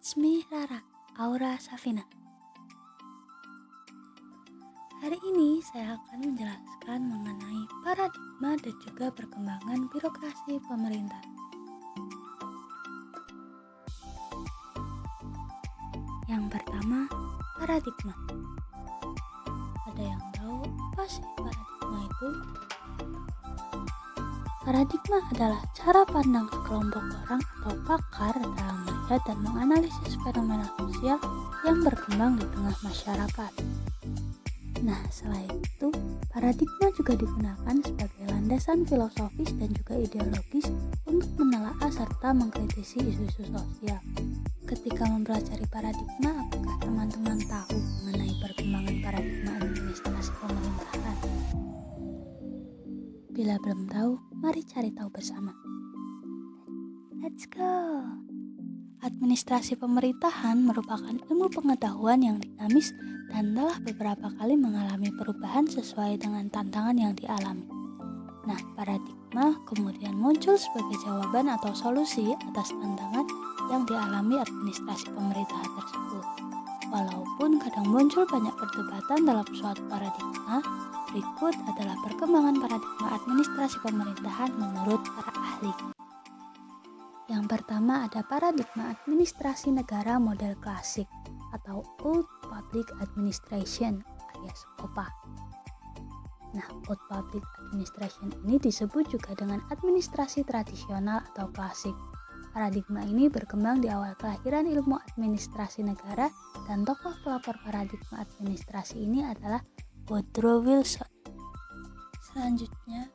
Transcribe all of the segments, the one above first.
It's me Rara, Aura Safina. Hari ini saya akan menjelaskan mengenai paradigma dan juga perkembangan birokrasi pemerintah. Yang pertama, paradigma. Ada yang tahu apa sih paradigma itu? Paradigma adalah cara pandang sekelompok orang atau pakar dalam melihat dan menganalisis fenomena sosial yang berkembang di tengah masyarakat. Nah, selain itu, paradigma juga digunakan sebagai landasan filosofis dan juga ideologis untuk menelaah serta mengkritisi isu-isu sosial. Ketika mempelajari paradigma, apakah teman-teman tahu mengenai perkembangan paradigma administrasi pemerintahan? Bila belum tahu, mari cari tahu bersama. Let's go! Administrasi pemerintahan merupakan ilmu pengetahuan yang dinamis dan telah beberapa kali mengalami perubahan sesuai dengan tantangan yang dialami. Nah, paradigma kemudian muncul sebagai jawaban atau solusi atas tantangan yang dialami administrasi pemerintahan tersebut. Walaupun kadang muncul banyak perdebatan dalam suatu paradigma, berikut adalah perkembangan paradigma administrasi pemerintahan menurut para ahli. Yang pertama ada paradigma administrasi negara model klasik atau Old Public Administration alias OPA. Nah, Old Public Administration ini disebut juga dengan administrasi tradisional atau klasik. Paradigma ini berkembang di awal kelahiran ilmu administrasi negara dan tokoh pelopor paradigma administrasi ini adalah Woodrow Wilson. Selanjutnya,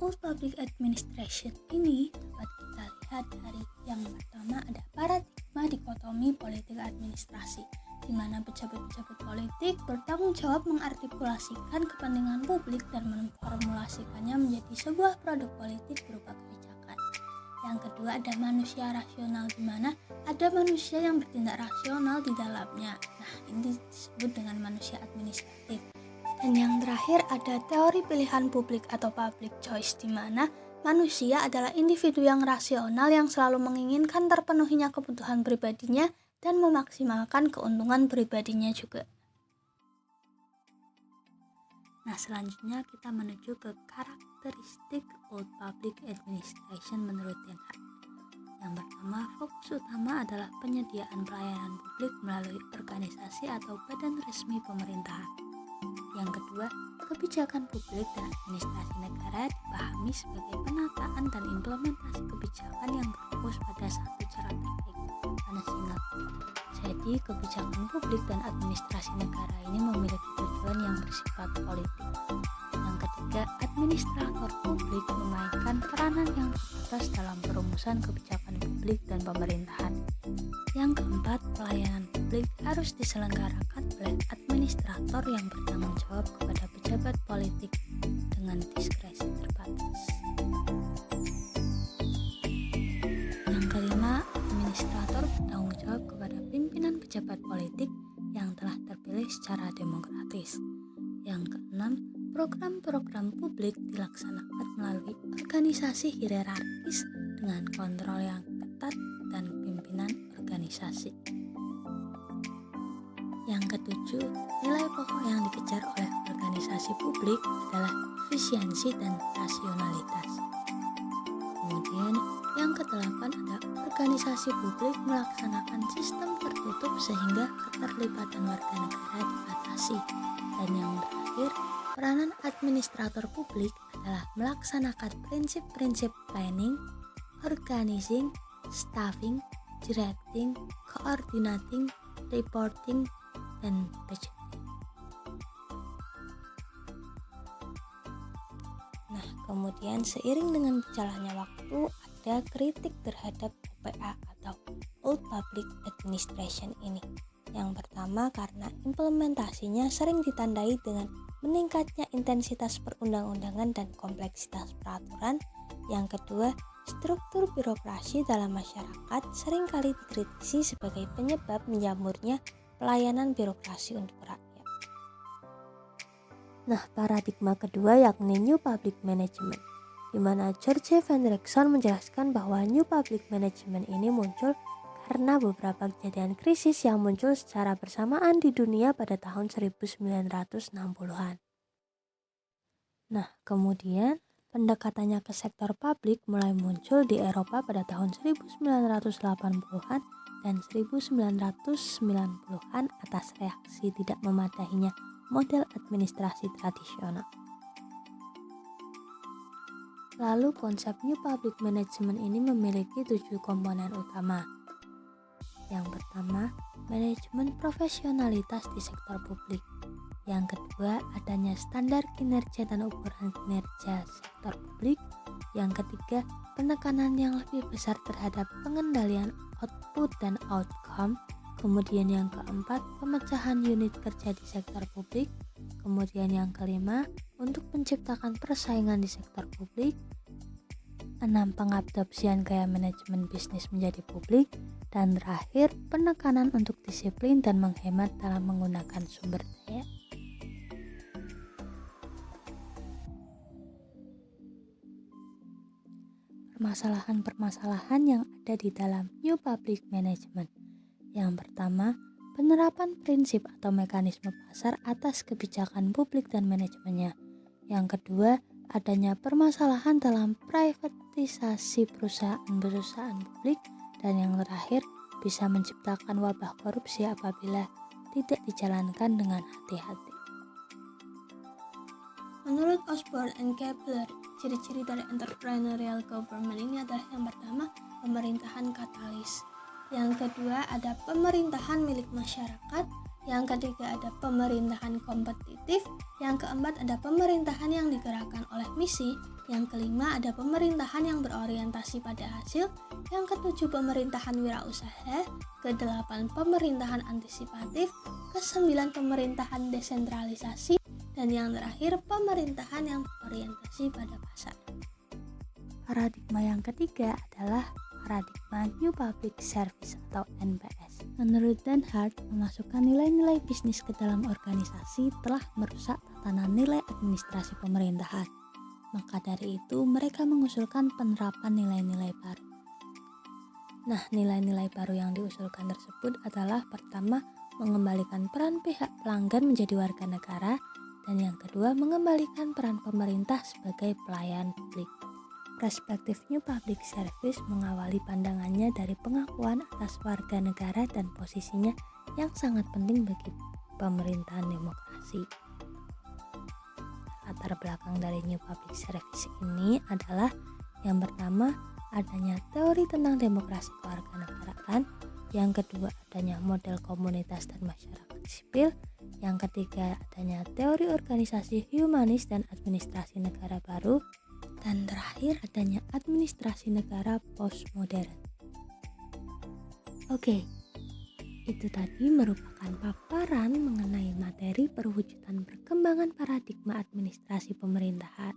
Old Public Administration ini dapat kita lihat dari yang pertama ada paradigma dikotomi politik administrasi, di mana pejabat-pejabat politik bertanggung jawab mengartikulasikan kepentingan publik dan memformulasikannya menjadi sebuah produk politik berupa kebijakan. Yang kedua ada manusia rasional, di mana ada manusia yang bertindak rasional di dalamnya. Nah, ini disebut dengan manusia administratif. Dan yang terakhir ada teori pilihan publik atau public choice, di mana manusia adalah individu yang rasional yang selalu menginginkan terpenuhinya kebutuhan pribadinya dan memaksimalkan keuntungan pribadinya juga. Nah, selanjutnya kita menuju ke karakteristik Old Public Administration menurut Den Haag. Yang pertama, fokus utama adalah penyediaan pelayanan publik melalui organisasi atau badan resmi pemerintahan. Yang kedua, kebijakan publik dan administrasi negara dipahami sebagai penataan dan implementasi kebijakan yang berfokus pada satu cara terbaik, karena Singapura. Jadi, kebijakan publik dan administrasi negara ini memiliki tujuan yang bersifat politik. Yang ketiga, administrator publik memainkan peranan yang terbatas dalam perumusan kebijakan publik dan pemerintahan. Yang keempat, pelayanan publik harus diselenggarakan oleh administrator yang bertanggung jawab kepada pejabat politik dengan diskresi terbatas. Yang kelima, administrator bertanggung jawab kepada pimpinan pejabat politik yang telah terpilih secara demokratis. Yang keenam, program-program publik dilaksanakan melalui organisasi hierarkis dengan kontrol yang ketat dan pimpinan organisasi. Yang ketujuh, nilai pokok yang dikejar oleh organisasi publik adalah efisiensi dan rasionalitas. Kemudian, yang kedelapan ada organisasi publik melaksanakan sistem tertutup sehingga keterlibatan warga negara dibatasi. Dan yang terakhir, peranan administrator publik adalah melaksanakan prinsip-prinsip planning, organizing, staffing, directing, coordinating, reporting, dan budgeting. Nah, kemudian seiring dengan berjalannya waktu ada kritik terhadap OPA atau Old Public Administration ini. Yang pertama karena implementasinya sering ditandai dengan meningkatnya intensitas perundang-undangan dan kompleksitas peraturan. Yang kedua, struktur birokrasi dalam masyarakat seringkali dikritisi sebagai penyebab menjamurnya pelayanan birokrasi untuk rakyat. Nah, paradigma kedua yakni New Public Management, di mana George Van Rexon menjelaskan bahwa New Public Management ini muncul karena beberapa kejadian krisis yang muncul secara bersamaan di dunia pada tahun 1960-an. Nah, kemudian pendekatannya ke sektor publik mulai muncul di Eropa pada tahun 1980-an dan 1990-an atas reaksi tidak memadahinya model administrasi tradisional. Lalu konsep New Public Management ini memiliki 7 komponen utama. Yang pertama, manajemen profesionalitas di sektor publik. Yang kedua, adanya standar kinerja dan ukuran kinerja sektor publik. Yang ketiga, penekanan yang lebih besar terhadap pengendalian output dan outcome. Kemudian yang keempat, pemecahan unit kerja di sektor publik. Kemudian yang kelima, untuk menciptakan persaingan di sektor publik. 6. Pengadopsian gaya manajemen bisnis menjadi publik. Dan terakhir, penekanan untuk disiplin dan menghemat dalam menggunakan sumber daya. Permasalahan-permasalahan yang ada di dalam New Public Management. Yang pertama, penerapan prinsip atau mekanisme pasar atas kebijakan publik dan manajemennya. Yang kedua, adanya permasalahan dalam privatisasi perusahaan-perusahaan publik. Dan yang terakhir, bisa menciptakan wabah korupsi apabila tidak dijalankan dengan hati-hati. Menurut Osborne and Kepler, ciri-ciri dari entrepreneurial government ini adalah yang pertama, pemerintahan katalis. Yang kedua, ada pemerintahan milik masyarakat. Yang ketiga, ada pemerintahan kompetitif. Yang keempat, ada pemerintahan yang digerakkan oleh misi. Yang kelima, ada pemerintahan yang berorientasi pada hasil. Yang ketujuh, pemerintahan wirausaha. Kedelapan, pemerintahan antisipatif. Kesembilan, pemerintahan desentralisasi. Dan yang terakhir, pemerintahan yang berorientasi pada pasar. Paradigma yang ketiga adalah paradigma New Public Service atau NPS. Menurut Dan Hart, memasukkan nilai-nilai bisnis ke dalam organisasi telah merusak tatanan nilai administrasi pemerintahan. Maka dari itu, mereka mengusulkan penerapan nilai-nilai baru. Nah, nilai-nilai baru yang diusulkan tersebut adalah pertama, mengembalikan peran pihak pelanggan menjadi warga negara, dan yang kedua, mengembalikan peran pemerintah sebagai pelayan publik. Perspektif New Public Service mengawali pandangannya dari pengakuan atas warga negara dan posisinya yang sangat penting bagi pemerintahan demokrasi. Latar belakang dari New Public Service ini adalah yang pertama, adanya teori tentang demokrasi kewarganegaraan. Yang kedua, adanya model komunitas dan masyarakat sipil. Yang ketiga, adanya teori organisasi humanis dan administrasi negara baru. Dan terakhir, adanya administrasi negara postmodern. Oke, itu tadi merupakan paparan mengenai materi perwujudan perkembangan paradigma administrasi pemerintahan.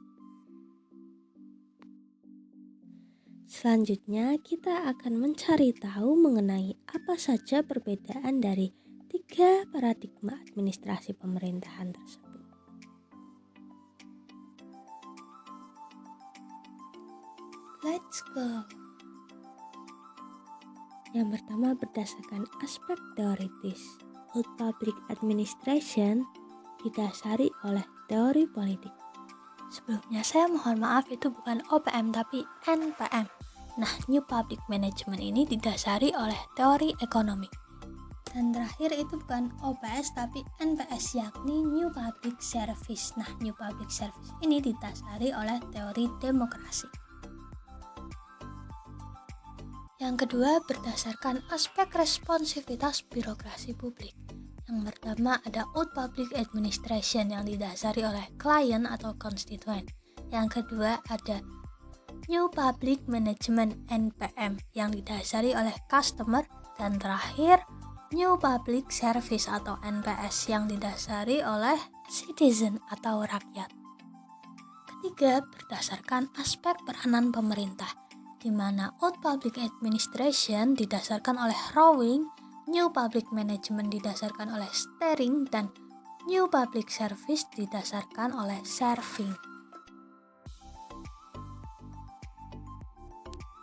Selanjutnya, kita akan mencari tahu mengenai apa saja perbedaan dari 3 paradigma administrasi pemerintahan tersebut. Let's go. Yang pertama, berdasarkan aspek teoritis, Old Public Administration didasari oleh teori politik. Sebelumnya saya mohon maaf, itu bukan OPM tapi NPM. Nah, New Public Management ini didasari oleh teori ekonomi. Dan terakhir itu bukan OPS tapi NPS, yakni New Public Service. Nah, New Public Service ini didasari oleh teori demokrasi. Yang kedua, berdasarkan aspek responsivitas birokrasi publik. Yang pertama ada Old Public Administration yang didasari oleh klien atau konstituen. Yang kedua ada New Public Management NPM yang didasari oleh customer. Dan terakhir New Public Service atau NPS yang didasari oleh citizen atau rakyat. Ketiga, berdasarkan aspek peranan pemerintah, di mana Old Public Administration didasarkan oleh rowing, New Public Management didasarkan oleh steering, dan New Public Service didasarkan oleh serving.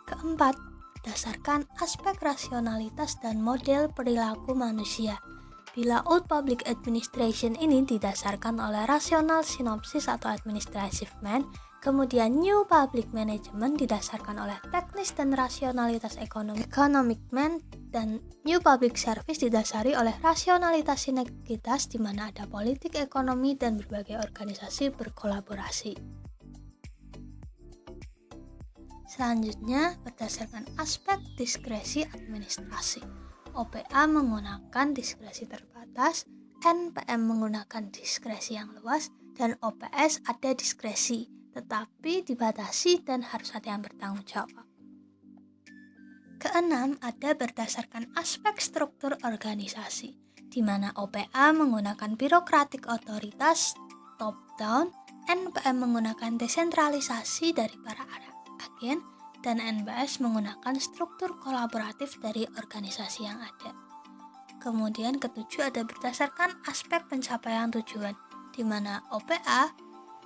Keempat, berdasarkan aspek rasionalitas dan model perilaku manusia. Bila Old Public Administration ini didasarkan oleh rasional sinopsis atau administrative man, kemudian New Public Management didasarkan oleh teknis dan rasionalitas economic man, dan New Public Service didasari oleh rasionalitas sinergitas di mana ada politik, ekonomi, dan berbagai organisasi berkolaborasi. Selanjutnya, berdasarkan aspek diskresi administrasi. OPA menggunakan diskresi terbatas, NPM menggunakan diskresi yang luas, dan OPS ada diskresi, tetapi dibatasi dan harus ada yang bertanggung jawab. Keenam, ada berdasarkan aspek struktur organisasi, di mana OPA menggunakan birokratik otoritas top-down, NPM menggunakan desentralisasi dari para agen, dan NBS menggunakan struktur kolaboratif dari organisasi yang ada. Kemudian ketujuh ada berdasarkan aspek pencapaian tujuan, di mana OPA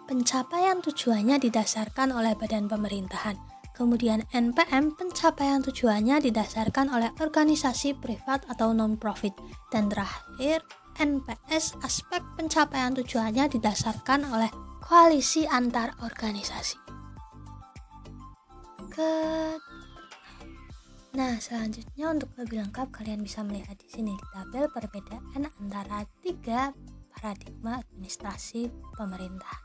pencapaian tujuannya didasarkan oleh badan pemerintahan. Kemudian NPM pencapaian tujuannya didasarkan oleh organisasi privat atau non-profit. Dan terakhir NPS aspek pencapaian tujuannya didasarkan oleh koalisi antar organisasi. Nah, selanjutnya untuk lebih lengkap kalian bisa melihat di sini di tabel perbedaan antara 3 paradigma administrasi pemerintah.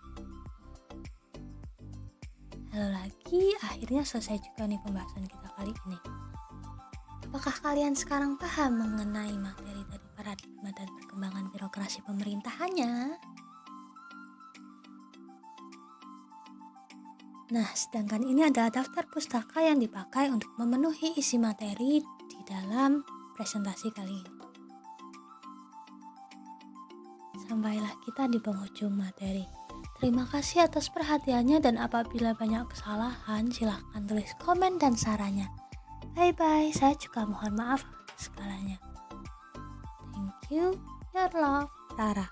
Halo lagi, akhirnya selesai juga nih pembahasan kita kali ini. Apakah kalian sekarang paham mengenai materi dari paradigma dan perkembangan birokrasi pemerintahannya? Nah, sedangkan ini adalah daftar pustaka yang dipakai untuk memenuhi isi materi di dalam presentasi kali ini. Sampailah kita di penghujung materi. Terima kasih atas perhatiannya, dan apabila banyak kesalahan, silahkan tulis komen dan sarannya. Bye-bye, saya juga mohon maaf atas segalanya. Thank you, your love, Tara.